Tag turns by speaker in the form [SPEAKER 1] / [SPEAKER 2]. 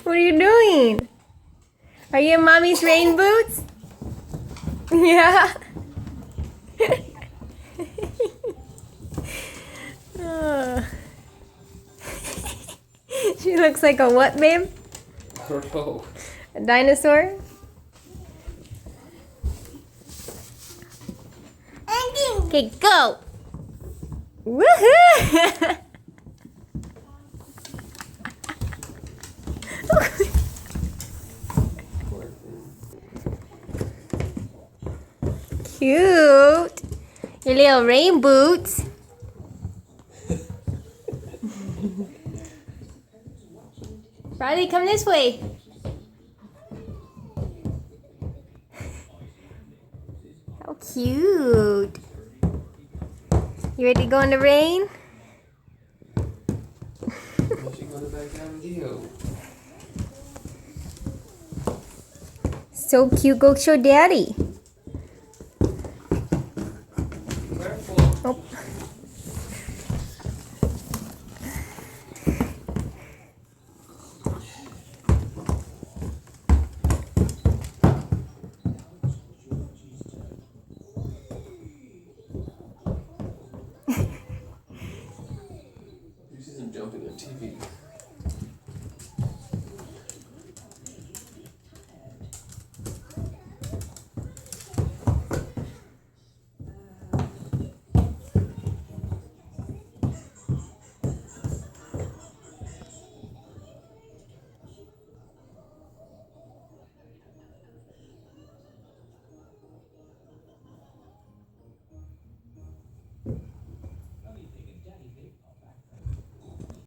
[SPEAKER 1] What are you doing? Are you in Mommy's rain boots? Yeah. Oh. She looks like a what, babe?
[SPEAKER 2] I don't know.
[SPEAKER 1] A dinosaur? Okay, go! Woohoo! Cute! Your little rain boots. Riley, come this way. How cute. You ready to go in the rain?
[SPEAKER 2] She goes back down with you.
[SPEAKER 1] So cute. Go show Daddy.
[SPEAKER 2] Careful.
[SPEAKER 1] Oh.
[SPEAKER 2] You see them jumping on TV.